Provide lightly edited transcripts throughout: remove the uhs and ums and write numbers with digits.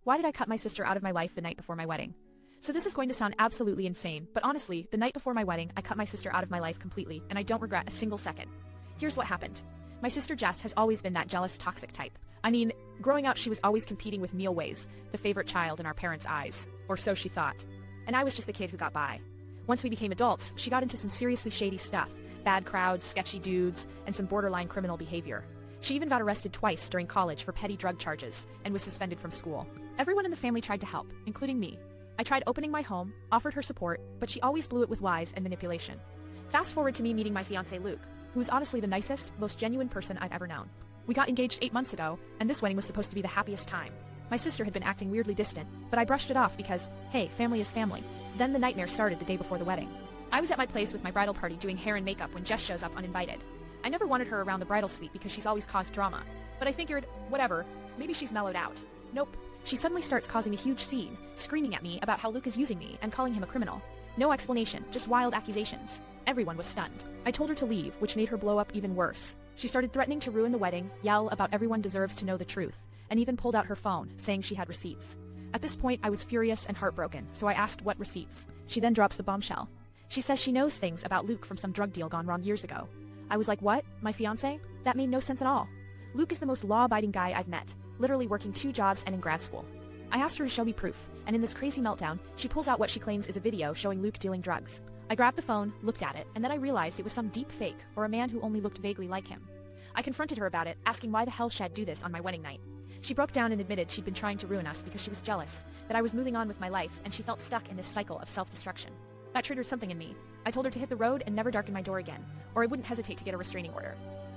Why did I cut my sister out of my life the night before my wedding? So this is going to sound absolutely insane, but honestly, the night before my wedding, I cut my sister out of my life completely, and I don't regret a single second. Here's what happened. My sister Jess has always been that jealous, toxic type. I mean, growing up she was always competing with Neil Ways, the favorite child in our parents' eyes. Or so she thought. And I was just the kid who got by. Once we became adults, she got into some seriously shady stuff. Bad crowds, sketchy dudes, and some borderline criminal behavior. She even got arrested twice during college for petty drug charges, and was suspended from school. Everyone in the family tried to help, including me. I tried opening my home, offered her support, but she always blew it with lies and manipulation. Fast forward to me meeting my fiancé Luke, who is honestly the nicest, most genuine person I've ever known. We got engaged 8 months ago, and this wedding was supposed to be the happiest time. My sister had been acting weirdly distant, but I brushed it off because, hey, family is family. Then the nightmare started the day before the wedding. I was at my place with my bridal party doing hair and makeup when Jess shows up uninvited. I never wanted her around the bridal suite because she's always caused drama, but I figured, whatever, maybe she's mellowed out. Nope. She suddenly starts causing a huge scene, screaming at me about how Luke is using me and calling him a criminal. No explanation, just wild accusations. Everyone was stunned. I told her to leave, which made her blow up even worse. She started threatening to ruin the wedding, yell about everyone deserves to know the truth, and even pulled out her phone, saying she had receipts. At this point, I was furious and heartbroken, so I asked what receipts. She then drops the bombshell. She says she knows things about Luke from some drug deal gone wrong years ago. I was like, what? My fiancé? That made no sense at all. Luke is the most law-abiding guy I've met, literally working 2 jobs and in grad school. I asked her to show me proof, and in this crazy meltdown, she pulls out what she claims is a video showing Luke dealing drugs. I grabbed the phone, looked at it, and then I realized it was some deep fake or a man who only looked vaguely like him. I confronted her about it, asking why the hell she'd do this on my wedding night. She broke down and admitted she'd been trying to ruin us because she was jealous, that I was moving on with my life, and she felt stuck in this cycle of self-destruction. That triggered something in me. I told her to hit the road and never darken my door again, or I wouldn't hesitate to get a restraining order.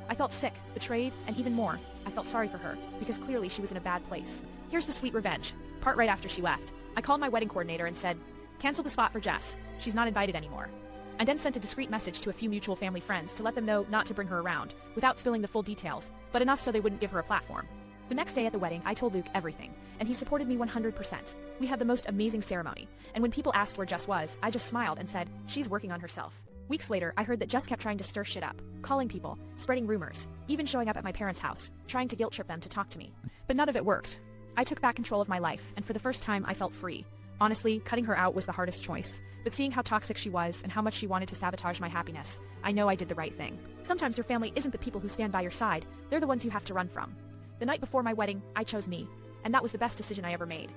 I felt sick, betrayed, and even more, I felt sorry for her, because clearly she was in a bad place. Here's the sweet revenge. Part right after she left. I called my wedding coordinator and said, cancel the spot for Jess. She's not invited anymore. I then sent a discreet message to a few mutual family friends to let them know not to bring her around, without spilling the full details, but enough so they wouldn't give her a platform. The next day at the wedding, I told Luke everything, and he supported me 100%. We had the most amazing ceremony, and when people asked where Jess was, I just smiled and said, she's working on herself. Weeks later, I heard that Jess kept trying to stir shit up, calling people, spreading rumors, even showing up at my parents' house, trying to guilt trip them to talk to me. But none of it worked. I took back control of my life, and for the first time I felt free. Honestly, cutting her out was the hardest choice, but seeing how toxic she was and how much she wanted to sabotage my happiness, I know I did the right thing. Sometimes your family isn't the people who stand by your side, they're the ones you have to run from. The night before my wedding, I chose me, and that was the best decision I ever made.